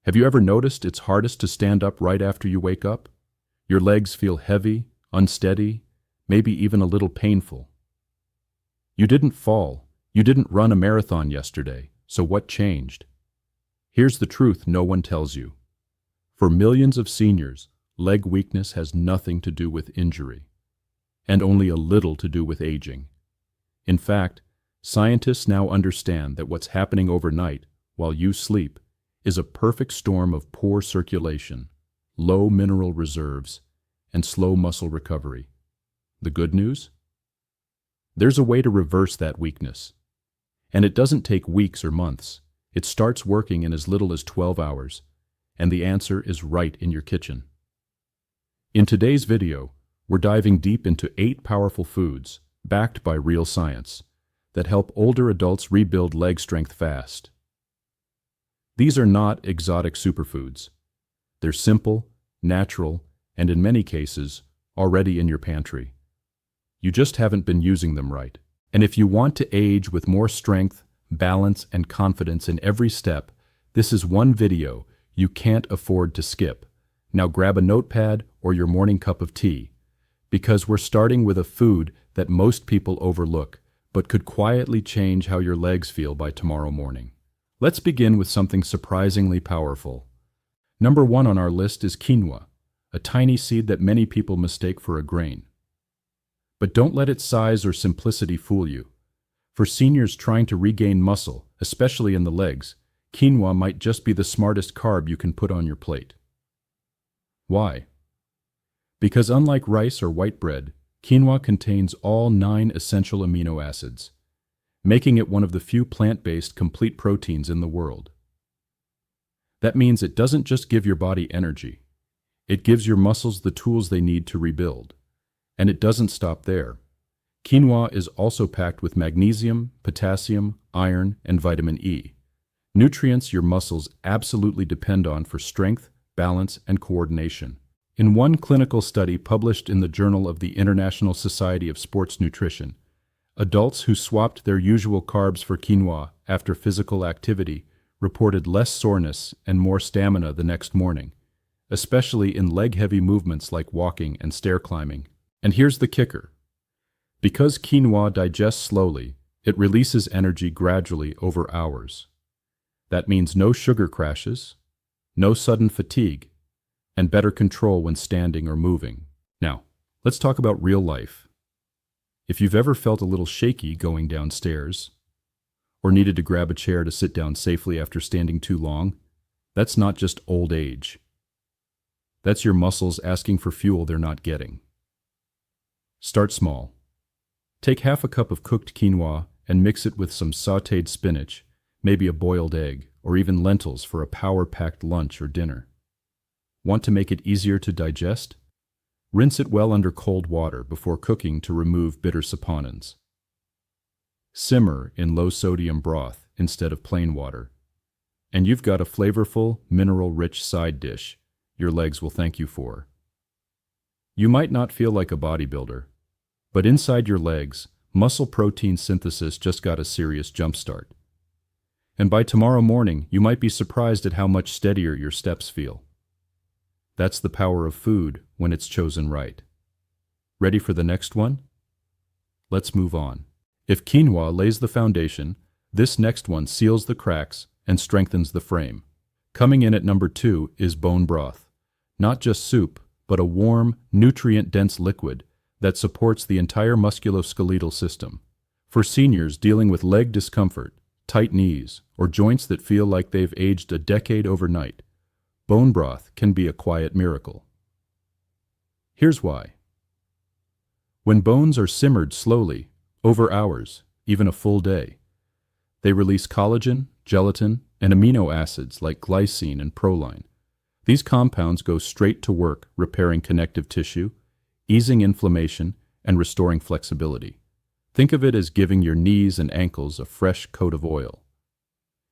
Have you ever noticed it's hardest to stand up right after you wake up? Your legs feel heavy, unsteady, maybe even a little painful. You didn't fall. You didn't run a marathon yesterday, so what changed? Here's the truth no one tells you. For millions of seniors, leg weakness has nothing to do with injury, and only a little to do with aging. In fact, scientists now understand that what's happening overnight, while you sleep, is a perfect storm of poor circulation, low mineral reserves, and slow muscle recovery. The good news? There's a way to reverse that weakness. And it doesn't take weeks or months. It starts working in as little as 12 hours, and the answer is right in your kitchen. In today's video, we're diving deep into 8 powerful foods, backed by real science, that help older adults rebuild leg strength fast. These are not exotic superfoods. They're simple, natural, and in many cases, already in your pantry. You just haven't been using them right. And if you want to age with more strength, balance, and confidence in every step, this is one video you can't afford to skip. Now grab a notepad or your morning cup of tea, because we're starting with a food that most people overlook, but could quietly change how your legs feel by tomorrow morning. Let's begin with something surprisingly powerful. Number 1 on our list is quinoa, a tiny seed that many people mistake for a grain. But don't let its size or simplicity fool you. For seniors trying to regain muscle, especially in the legs, quinoa might just be the smartest carb you can put on your plate. Why? Because unlike rice or white bread, quinoa contains all 9 essential amino acids, making it one of the few plant-based complete proteins in the world. That means it doesn't just give your body energy. It gives your muscles the tools they need to rebuild. And it doesn't stop there. Quinoa is also packed with magnesium, potassium, iron, and vitamin E, nutrients your muscles absolutely depend on for strength, balance, and coordination. In one clinical study published in the Journal of the International Society of Sports Nutrition, adults who swapped their usual carbs for quinoa after physical activity reported less soreness and more stamina the next morning, especially in leg-heavy movements like walking and stair climbing. And here's the kicker. Because quinoa digests slowly, it releases energy gradually over hours. That means no sugar crashes, no sudden fatigue, and better control when standing or moving. Now, let's talk about real life. If you've ever felt a little shaky going downstairs, or needed to grab a chair to sit down safely after standing too long, that's not just old age. That's your muscles asking for fuel they're not getting. Start small. Take half a cup of cooked quinoa and mix it with some sautéed spinach, maybe a boiled egg, or even lentils for a power-packed lunch or dinner. Want to make it easier to digest? Rinse it well under cold water before cooking to remove bitter saponins. Simmer in low-sodium broth instead of plain water. And you've got a flavorful, mineral-rich side dish your legs will thank you for. You might not feel like a bodybuilder, but inside your legs, muscle protein synthesis just got a serious jumpstart. And by tomorrow morning, you might be surprised at how much steadier your steps feel. That's the power of food when it's chosen right. Ready for the next one? Let's move on. If quinoa lays the foundation, this next one seals the cracks and strengthens the frame. Coming in at number 2 is bone broth. Not just soup, but a warm, nutrient-dense liquid that supports the entire musculoskeletal system. For seniors dealing with leg discomfort, tight knees, or joints that feel like they've aged a decade overnight, bone broth can be a quiet miracle. Here's why. When bones are simmered slowly, over hours, even a full day, they release collagen, gelatin, and amino acids like glycine and proline. These compounds go straight to work repairing connective tissue, easing inflammation, and restoring flexibility. Think of it as giving your knees and ankles a fresh coat of oil,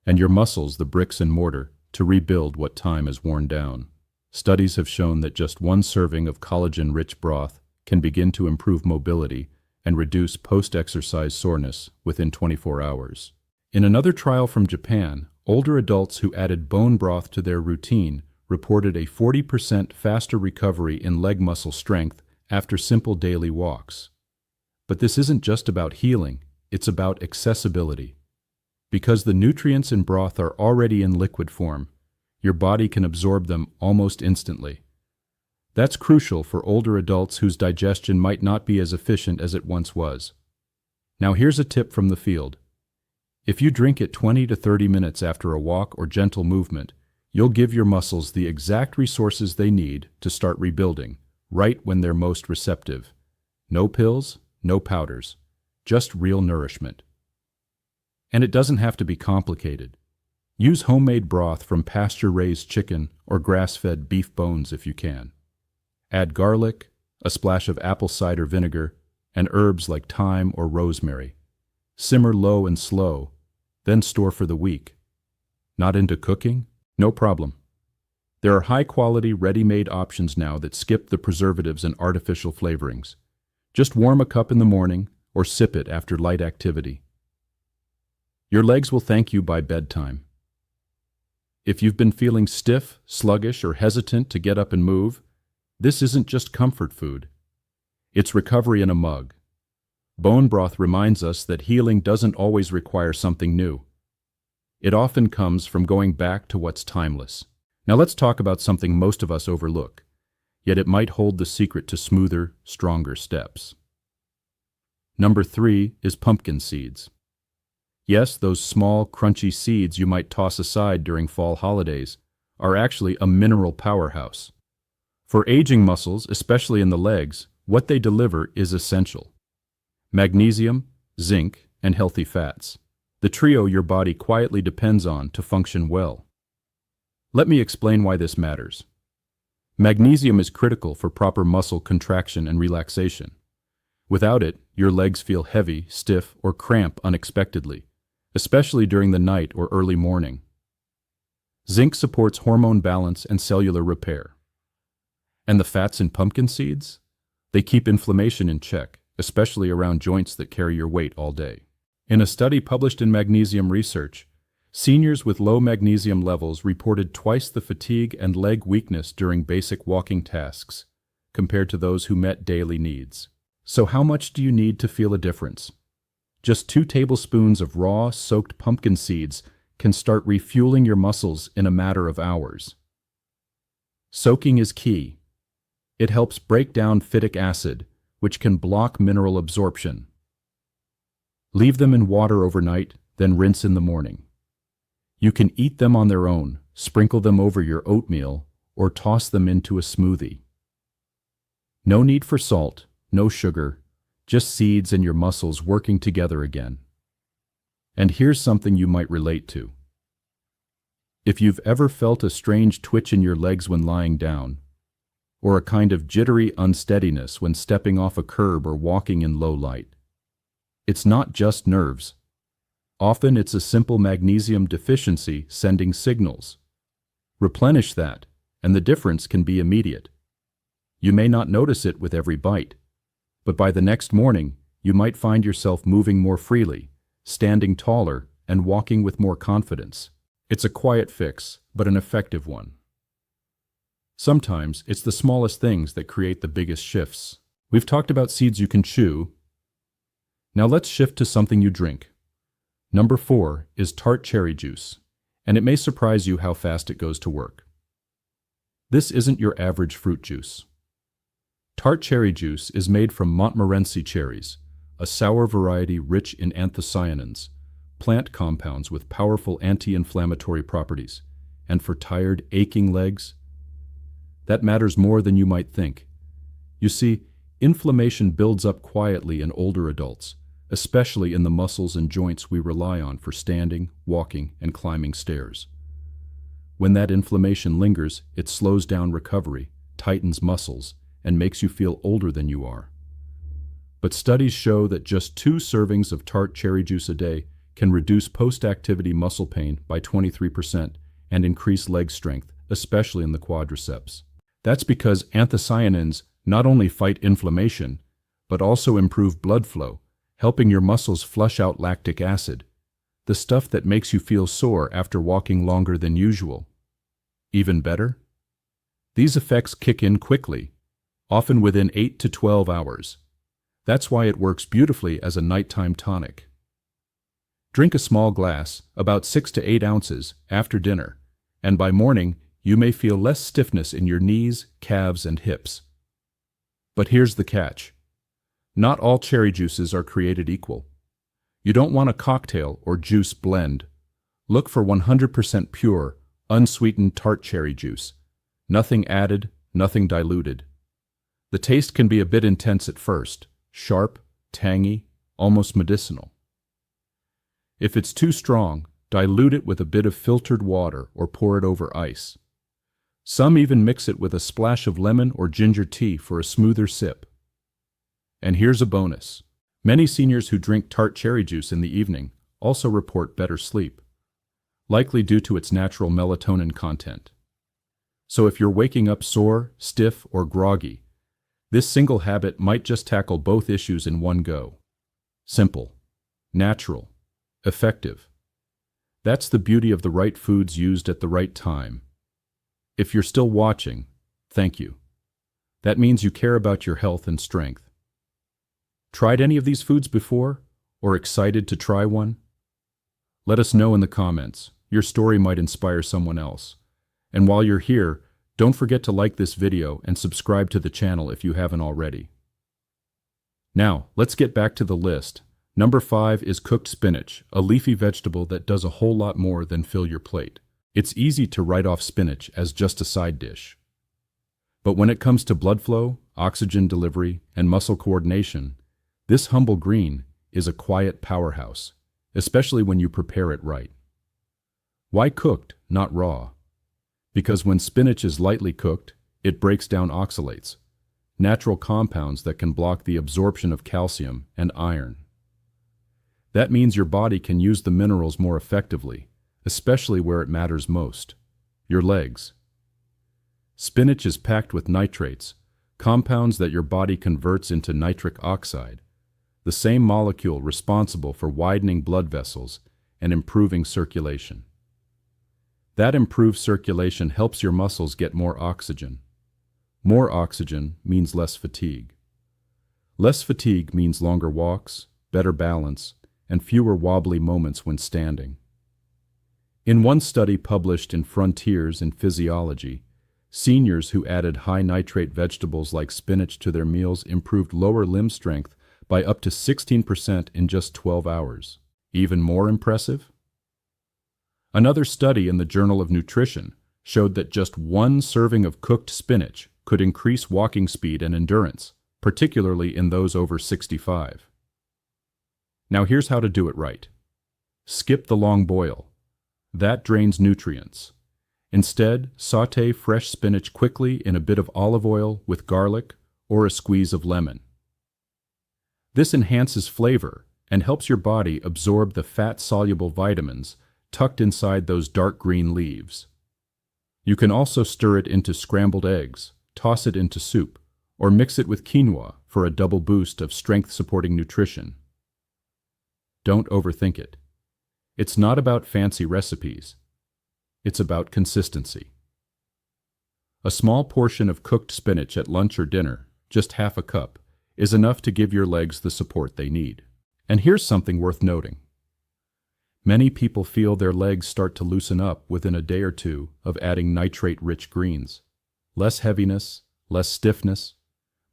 and your muscles the bricks and mortar to rebuild what time has worn down. Studies have shown that just one serving of collagen-rich broth can begin to improve mobility and reduce post-exercise soreness within 24 hours. In another trial from Japan, older adults who added bone broth to their routine reported a 40% faster recovery in leg muscle strength after simple daily walks. But this isn't just about healing, it's about accessibility. Because the nutrients in broth are already in liquid form, your body can absorb them almost instantly. That's crucial for older adults whose digestion might not be as efficient as it once was. Now here's a tip from the field. If you drink it 20 to 30 minutes after a walk or gentle movement, you'll give your muscles the exact resources they need to start rebuilding, right when they're most receptive. No pills, no powders, just real nourishment. And it doesn't have to be complicated. Use homemade broth from pasture-raised chicken or grass-fed beef bones if you can. Add garlic, a splash of apple cider vinegar, and herbs like thyme or rosemary. Simmer low and slow, then store for the week. Not into cooking? No problem. There are high-quality, ready-made options now that skip the preservatives and artificial flavorings. Just warm a cup in the morning or sip it after light activity. Your legs will thank you by bedtime. If you've been feeling stiff, sluggish, or hesitant to get up and move, this isn't just comfort food. It's recovery in a mug. Bone broth reminds us that healing doesn't always require something new. It often comes from going back to what's timeless. Now let's talk about something most of us overlook, yet it might hold the secret to smoother, stronger steps. Number 3 is pumpkin seeds. Yes, those small, crunchy seeds you might toss aside during fall holidays are actually a mineral powerhouse. For aging muscles, especially in the legs, what they deliver is essential. Magnesium, zinc, and healthy fats. The trio your body quietly depends on to function well. Let me explain why this matters. Magnesium is critical for proper muscle contraction and relaxation. Without it, your legs feel heavy, stiff, or cramp unexpectedly, especially during the night or early morning. Zinc supports hormone balance and cellular repair. And the fats in pumpkin seeds? They keep inflammation in check, especially around joints that carry your weight all day. In a study published in Magnesium Research, seniors with low magnesium levels reported twice the fatigue and leg weakness during basic walking tasks compared to those who met daily needs. So how much do you need to feel a difference? Just 2 tablespoons of raw, soaked pumpkin seeds can start refueling your muscles in a matter of hours. Soaking is key. It helps break down phytic acid, which can block mineral absorption. Leave them in water overnight, then rinse in the morning. You can eat them on their own, sprinkle them over your oatmeal, or toss them into a smoothie. No need for salt, no sugar, just seeds and your muscles working together again. And here's something you might relate to. If you've ever felt a strange twitch in your legs when lying down, or a kind of jittery unsteadiness when stepping off a curb or walking in low light, it's not just nerves. Often it's a simple magnesium deficiency sending signals. Replenish that, and the difference can be immediate. You may not notice it with every bite, but by the next morning, you might find yourself moving more freely, standing taller, and walking with more confidence. It's a quiet fix, but an effective one. Sometimes it's the smallest things that create the biggest shifts. We've talked about seeds you can chew. Now let's shift to something you drink. Number 4 is tart cherry juice, and it may surprise you how fast it goes to work. This isn't your average fruit juice. Tart cherry juice is made from Montmorency cherries, a sour variety rich in anthocyanins, plant compounds with powerful anti-inflammatory properties, and for tired, aching legs, that matters more than you might think. You see, inflammation builds up quietly in older adults, especially in the muscles and joints we rely on for standing, walking, and climbing stairs. When that inflammation lingers, it slows down recovery, tightens muscles, and makes you feel older than you are. But studies show that just 2 servings of tart cherry juice a day can reduce post-activity muscle pain by 23% and increase leg strength, especially in the quadriceps. That's because anthocyanins not only fight inflammation, but also improve blood flow, helping your muscles flush out lactic acid. the stuff that makes you feel sore after walking longer than usual. Even better? These effects kick in quickly, often within 8 to 12 hours. That's why it works beautifully as a nighttime tonic. Drink a small glass, about 6 to 8 ounces, after dinner, and by morning you may feel less stiffness in your knees, calves, and hips. But here's the catch. Not all cherry juices are created equal. You don't want a cocktail or juice blend. Look for 100% pure, unsweetened tart cherry juice. Nothing added, nothing diluted. The taste can be a bit intense at first, sharp, tangy, almost medicinal. If it's too strong, dilute it with a bit of filtered water or pour it over ice. Some even mix it with a splash of lemon or ginger tea for a smoother sip. And here's a bonus. Many seniors who drink tart cherry juice in the evening also report better sleep, likely due to its natural melatonin content. So if you're waking up sore, stiff, or groggy, this single habit might just tackle both issues in one go. Simple, natural, effective. That's the beauty of the right foods used at the right time. If you're still watching, thank you. That means you care about your health and strength. Tried any of these foods before, or excited to try one? Let us know in the comments. Your story might inspire someone else. And while you're here, don't forget to like this video and subscribe to the channel if you haven't already. Now, let's get back to the list. Number 5 is cooked spinach, a leafy vegetable that does a whole lot more than fill your plate. It's easy to write off spinach as just a side dish. But when it comes to blood flow, oxygen delivery, and muscle coordination, this humble green is a quiet powerhouse, especially when you prepare it right. Why cooked, not raw? Because when spinach is lightly cooked, it breaks down oxalates, natural compounds that can block the absorption of calcium and iron. That means your body can use the minerals more effectively, especially where it matters most, your legs. Spinach is packed with nitrates, compounds that your body converts into nitric oxide, the same molecule responsible for widening blood vessels and improving circulation. That improved circulation helps your muscles get more oxygen. More oxygen means less fatigue. Less fatigue means longer walks, better balance, and fewer wobbly moments when standing. In one study published in Frontiers in Physiology, seniors who added high-nitrate vegetables like spinach to their meals improved lower limb strength by up to 16% in just 12 hours. Even more impressive? Another study in the Journal of Nutrition showed that just one serving of cooked spinach could increase walking speed and endurance, particularly in those over 65. Now here's how to do it right. Skip the long boil. That drains nutrients. Instead, sauté fresh spinach quickly in a bit of olive oil with garlic or a squeeze of lemon. This enhances flavor and helps your body absorb the fat-soluble vitamins tucked inside those dark green leaves. You can also stir it into scrambled eggs, toss it into soup, or mix it with quinoa for a double boost of strength-supporting nutrition. Don't overthink it. It's not about fancy recipes. It's about consistency. A small portion of cooked spinach at lunch or dinner, just half a cup, is enough to give your legs the support they need. And here's something worth noting. Many people feel their legs start to loosen up within a day or two of adding nitrate-rich greens. Less heaviness, less stiffness,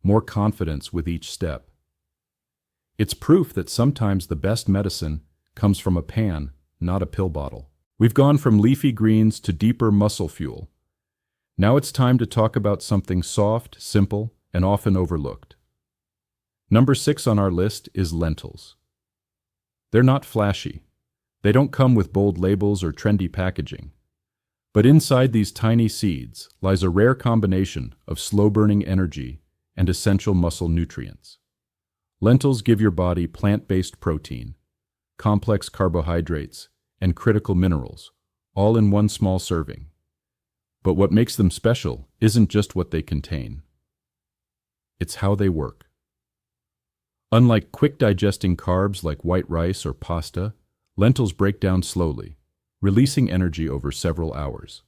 more confidence with each step. It's proof that sometimes the best medicine comes from a pan, not a pill bottle. We've gone from leafy greens to deeper muscle fuel. Now it's time to talk about something soft, simple, and often overlooked. Number 6 on our list is lentils. They're not flashy. They don't come with bold labels or trendy packaging. But inside these tiny seeds lies a rare combination of slow-burning energy and essential muscle nutrients. Lentils give your body plant-based protein, complex carbohydrates, and critical minerals, all in one small serving. But what makes them special isn't just what they contain. It's how they work. Unlike quick-digesting carbs like white rice or pasta, Lentils break down slowly, releasing energy over several hours.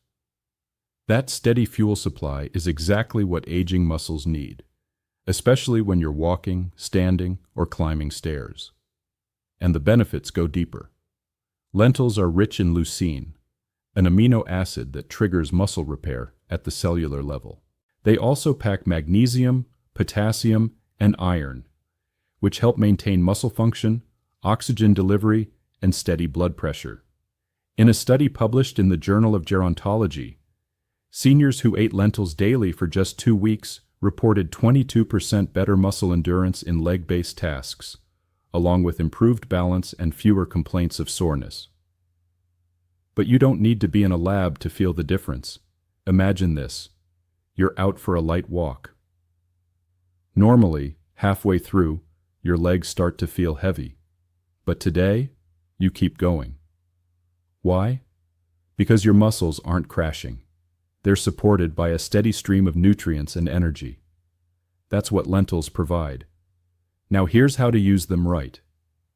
That steady fuel supply is exactly what aging muscles need, especially when you're walking, standing, or climbing stairs. And the benefits go deeper. Lentils are rich in leucine, an amino acid that triggers muscle repair at the cellular level. They also pack magnesium, potassium, and iron, which help maintain muscle function, oxygen delivery, and steady blood pressure. In a study published in the Journal of Gerontology, seniors who ate lentils daily for just 2 weeks reported 22% better muscle endurance in leg-based tasks, along with improved balance and fewer complaints of soreness. But you don't need to be in a lab to feel the difference. Imagine this. You're out for a light walk. Normally, halfway through, your legs start to feel heavy. But today, you keep going. Why? Because your muscles aren't crashing. They're supported by a steady stream of nutrients and energy. That's what lentils provide. Now here's how to use them right.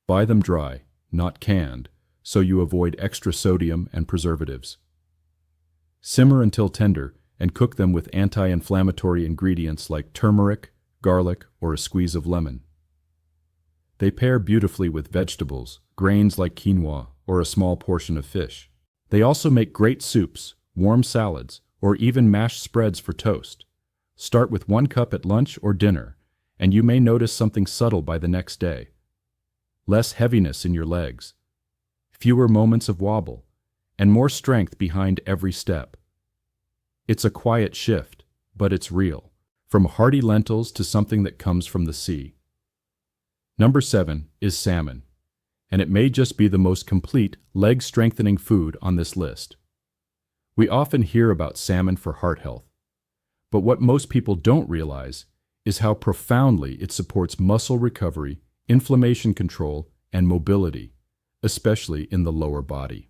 Buy them dry, not canned, so you avoid extra sodium and preservatives. Simmer until tender and cook them with anti-inflammatory ingredients like turmeric, garlic, or a squeeze of lemon. They pair beautifully with vegetables, grains like quinoa, or a small portion of fish. They also make great soups, warm salads, or even mashed spreads for toast. Start with 1 cup at lunch or dinner, and you may notice something subtle by the next day. Less heaviness in your legs, fewer moments of wobble, and more strength behind every step. It's a quiet shift, but it's real, from hearty lentils to something that comes from the sea. Number 7 is salmon, and it may just be the most complete, leg-strengthening food on this list. We often hear about salmon for heart health, but what most people don't realize is how profoundly it supports muscle recovery, inflammation control, and mobility, especially in the lower body.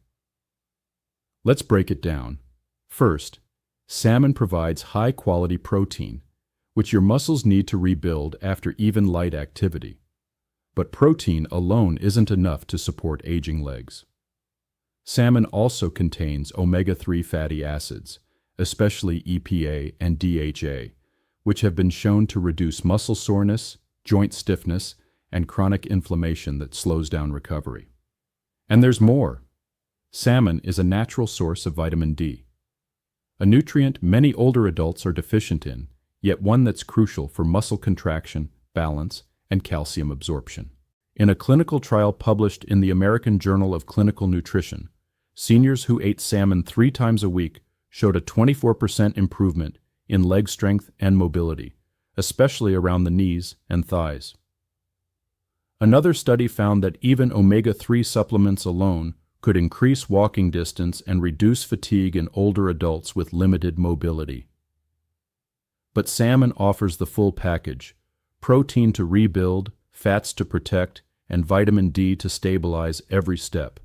Let's break it down. First, salmon provides high-quality protein, which your muscles need to rebuild after even light activity. But protein alone isn't enough to support aging legs. Salmon also contains omega-3 fatty acids, especially EPA and DHA, which have been shown to reduce muscle soreness, joint stiffness, and chronic inflammation that slows down recovery. And there's more. Salmon is a natural source of vitamin D, a nutrient many older adults are deficient in, yet one that's crucial for muscle contraction, balance, and calcium absorption. In a clinical trial published in the American Journal of Clinical Nutrition, seniors who ate salmon 3 times a week showed a 24% improvement in leg strength and mobility, especially around the knees and thighs. Another study found that even omega-3 supplements alone could increase walking distance and reduce fatigue in older adults with limited mobility. But salmon offers the full package: protein to rebuild, fats to protect, and vitamin D to stabilize every step.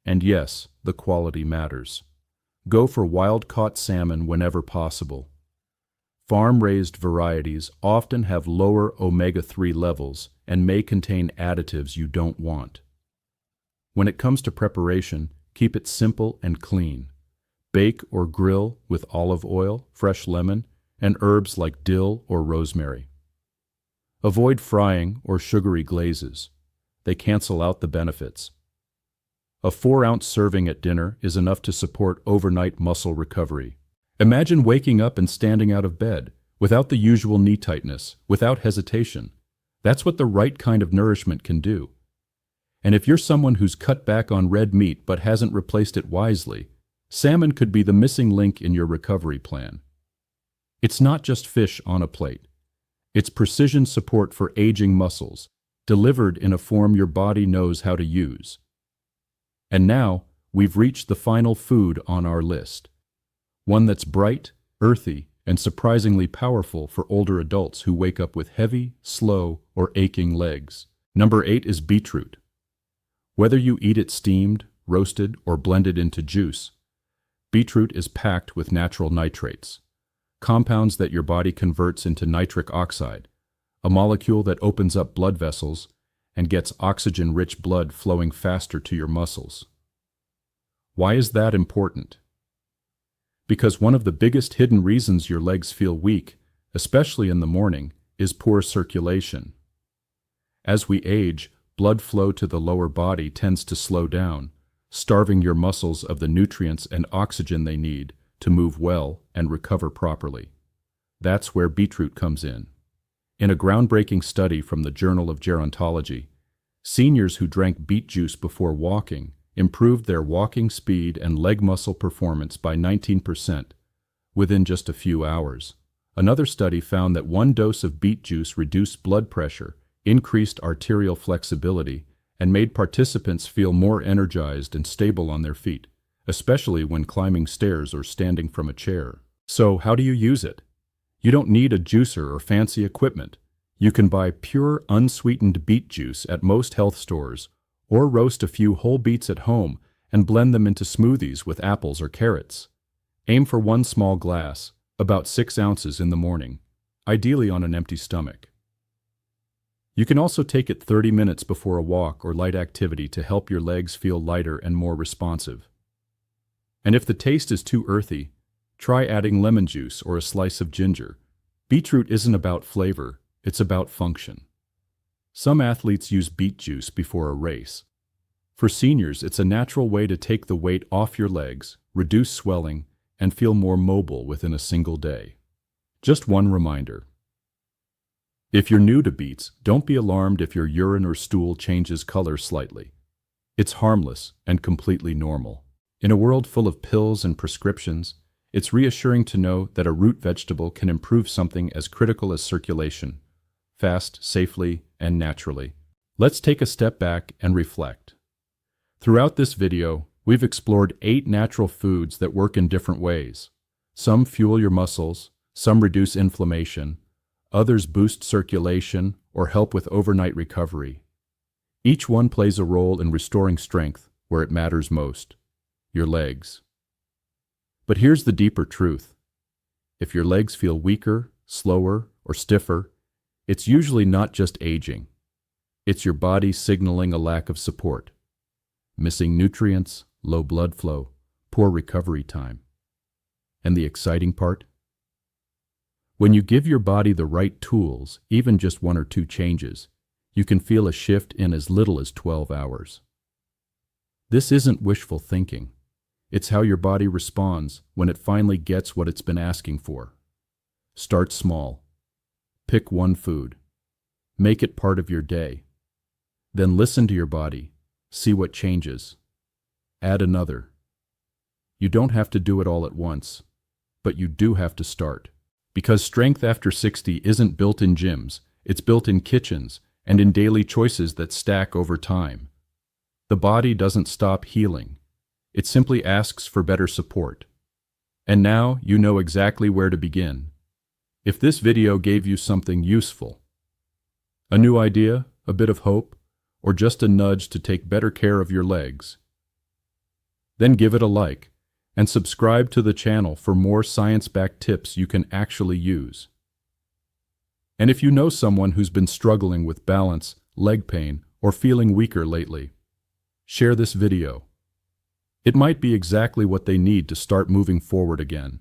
And yes, the quality matters. Go for wild-caught salmon whenever possible. Farm-raised varieties often have lower omega-3 levels and may contain additives you don't want. When it comes to preparation, keep it simple and clean. Bake or grill with olive oil, fresh lemon, and herbs like dill or rosemary. Avoid frying or sugary glazes. They cancel out the benefits. A 4-ounce serving at dinner is enough to support overnight muscle recovery. Imagine waking up and standing out of bed, without the usual knee tightness, without hesitation. That's what the right kind of nourishment can do. And if you're someone who's cut back on red meat but hasn't replaced it wisely, salmon could be the missing link in your recovery plan. It's not just fish on a plate. It's precision support for aging muscles, delivered in a form your body knows how to use. And now, we've reached the final food on our list. One that's bright, earthy, and surprisingly powerful for older adults who wake up with heavy, slow, or aching legs. Number 8 is beetroot. Whether you eat it steamed, roasted, or blended into juice, beetroot is packed with natural nitrates, compounds that your body converts into nitric oxide, a molecule that opens up blood vessels and gets oxygen-rich blood flowing faster to your muscles. Why is that important? Because one of the biggest hidden reasons your legs feel weak, especially in the morning, is poor circulation. As we age, blood flow to the lower body tends to slow down, starving your muscles of the nutrients and oxygen they need to move well and recover properly. That's where beetroot comes in. In a groundbreaking study from the Journal of Gerontology, seniors who drank beet juice before walking improved their walking speed and leg muscle performance by 19% within just a few hours. Another study found that one dose of beet juice reduced blood pressure, increased arterial flexibility, and made participants feel more energized and stable on their feet, especially when climbing stairs or standing from a chair. So, how do you use it? You don't need a juicer or fancy equipment. You can buy pure, unsweetened beet juice at most health stores, or roast a few whole beets at home and blend them into smoothies with apples or carrots. Aim for one small glass, about 6 ounces in the morning, ideally on an empty stomach. You can also take it 30 minutes before a walk or light activity to help your legs feel lighter and more responsive. And if the taste is too earthy, try adding lemon juice or a slice of ginger. Beetroot isn't about flavor, it's about function. Some athletes use beet juice before a race. For seniors, it's a natural way to take the weight off your legs, reduce swelling, and feel more mobile within a single day. Just one reminder. If you're new to beets, don't be alarmed if your urine or stool changes color slightly. It's harmless and completely normal. In a world full of pills and prescriptions, it's reassuring to know that a root vegetable can improve something as critical as circulation, fast, safely, and naturally. Let's take a step back and reflect. Throughout this video, we've explored 8 natural foods that work in different ways. Some fuel your muscles, some reduce inflammation, others boost circulation or help with overnight recovery. Each one plays a role in restoring strength where it matters most, your legs. But here's the deeper truth. If your legs feel weaker, slower, or stiffer, it's usually not just aging. It's your body signaling a lack of support. Missing nutrients, low blood flow, poor recovery time. And the exciting part? When you give your body the right tools, even just 1 or 2 changes, you can feel a shift in as little as 12 hours. This isn't wishful thinking. It's how your body responds when it finally gets what it's been asking for. Start small. Pick one food. Make it part of your day. Then listen to your body. See what changes. Add another. You don't have to do it all at once, but you do have to start. Because strength after 60 isn't built in gyms, it's built in kitchens and in daily choices that stack over time. The body doesn't stop healing. It simply asks for better support. And now you know exactly where to begin. If this video gave you something useful, a new idea, a bit of hope, or just a nudge to take better care of your legs, then give it a like and subscribe to the channel for more science-backed tips you can actually use. And if you know someone who's been struggling with balance, leg pain, or feeling weaker lately, share this video. It might be exactly what they need to start moving forward again.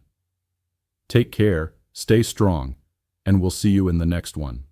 Take care, stay strong, and we'll see you in the next one.